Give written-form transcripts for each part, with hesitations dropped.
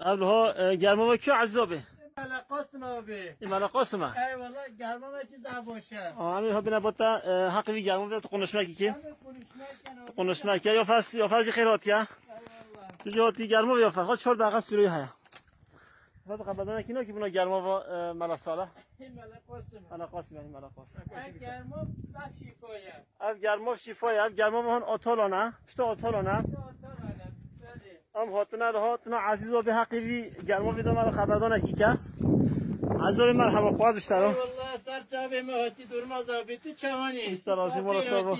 ها گرما و کیو عذابه مال قسم آبی. این مال قاسمه ای والله گرما چی زبوشه. همین ها بنا بتا حق وی گرما بده قنشمه کی قنشمه کی یا فاز خیراتیا تجاتی گرما یا فقط 4 دقیقه سوری ها بعد قبلا کینا کی بنا گرما و مال صالح این مال قسم. مال قاسم یعنی مال قاسم گرما صف شفایه. اب گرما شفای اب گرما هون آتالانه پشت آتالانه ام هاتنا عزیز و به حقی وی گرما بده مرا خبردار نکی که عزیز مرحبا خواهد بیشتر والله سر جابه مهاتی درماز آبی تو چوانی استرازی مرتبا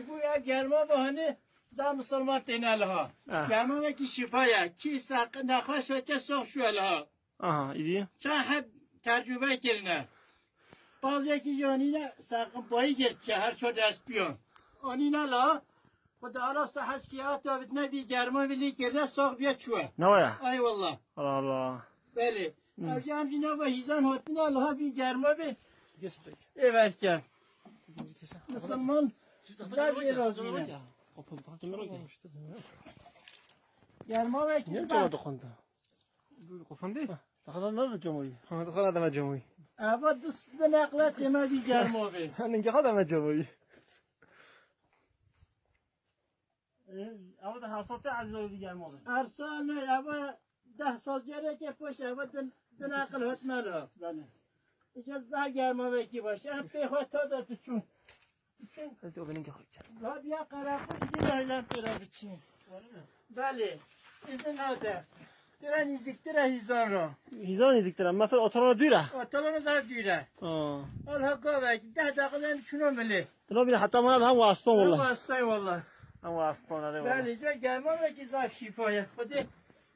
بو یا گرما بهانه دا مسلمان تینال ها گرما کی شفایه کی ساق نخواش و چه سوخ شوال ها ایدی چه حب ترجمه کرنه باز یکی جانی نه ساق بایی گرد چه هر چود دست بیان آنی نه لا خدا الله صحت کیات و بدنا بی گرما بلی کرنه سوخ بیا چوه نویا ای والله الله بله ارجام جنا و هیزان هاتنا الله بی گرما بی گستک evet gel. Müslüman güzel bir razine. Yarma ve niye kim cama var? dokundu kofundi dakhala nerede camayı dakhala deme camayı Ama dışında naklet yeme bir yarma be. hani ne kadar deme camayı ama da hasatı aziz bir gelme oldu Arsal ne ama 10 sal gerek yapış ama nakl hotmalı. bale İşte zah yarma ve ki baş. Hem pehota da tutun. hadi o benim gahık La bir karafı gidin öyle pera biçin. Bale. İzin hadi. Tren iziktir hizan ro. hizan iziktiren mesela otolara düra Otalarına zar düğüle. Al hakka ve 10 dakikadan şunu bile. ترى بينا حتى ما هم واسطون والله والله استاي والله هم واسطون عليه والله بله جا گرما و کی زاف شفایا خودی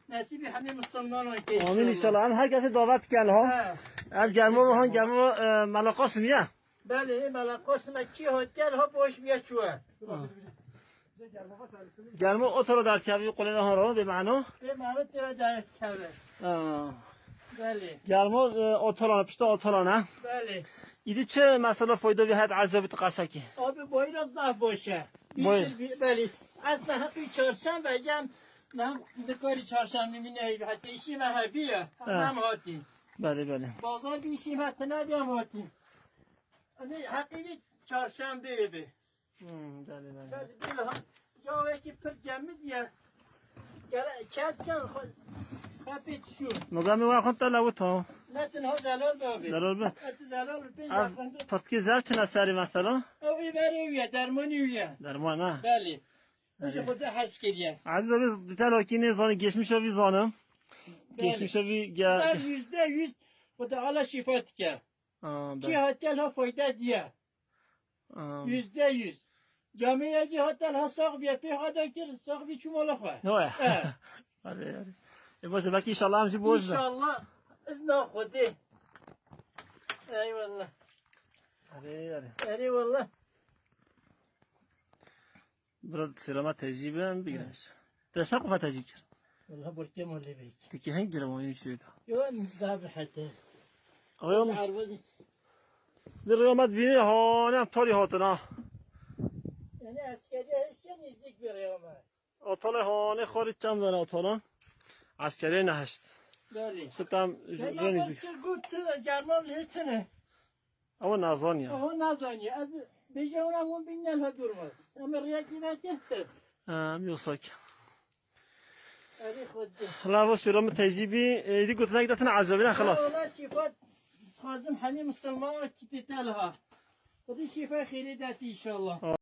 نصیب همه مسلمانان که آمین ان شاء الله هم هر کسی دعوت کن ها هم گرما و هم گرما ملاقات میه بله این ملا قسم کی هتل ها باش بیا چوه گرما اترا در کوی قلن ها رو به معنا به معنی ترا در کوه بله گرما اترا پشت اترا نه بله ایدی چه مثلا فایده به حد عذابت قسکی آب بایی را ضعف باشه بله اصلا حقی چهارشنبه جم من دکاری چهارشنبه میبینه حتی ایشی مهبیه هم هاتی بله بله بازار بیشیم حتی نبیم هاتی حقیقی چهارشنبه به بله بله بله جاوه که پر جمع دیه کد کن خود خفیت شو نگاه می وقت تلو تو نه تنها زلال بابی ضرور به زلال پنج افغانده پس زر چه نسری مثلا اوی بری ویه درمانی ویه در ما نه بله اوی خود حس کریه عزیز دیتال کی نه زان geçmiş ovi zanım geçmiş ovi در %100 خدا حالا شفات که کی هتل ها فایده دیه %100 جامعه جی هتل ها ساق بیه پی هادا کر ساق بی چومالا خواه نه آره آره باشه بلکه ان شاء الله همش بوز انشالله ازنا خودی ای والله آره آره ای والله برات سلامت تجیبم بگیرش تساق و تجیب کرد والله برکه مالی بیک تکی هنگ گرم این شده یو نزاب حتی آقایون عروضی در قیامت بینی ها نه تالی هاتنا یعنی اسکری هشت نزدیک بره آمد آتال هانه خارج چم داره آتالا عسکری نهشت بله ستم یا رنیزی بسکر گوت گرمام لیتنه اما نازانی آها نزانی از بیجه اونم اون بین نلها durmaz ama riyaki bekletti میوساک اری خود لا بس برام تجیبی دی قلت لك دتنا عزبنا خلاص والله شفات خازم همه مسلمان کتی تلها خودی شفا خیلی داتی انشالله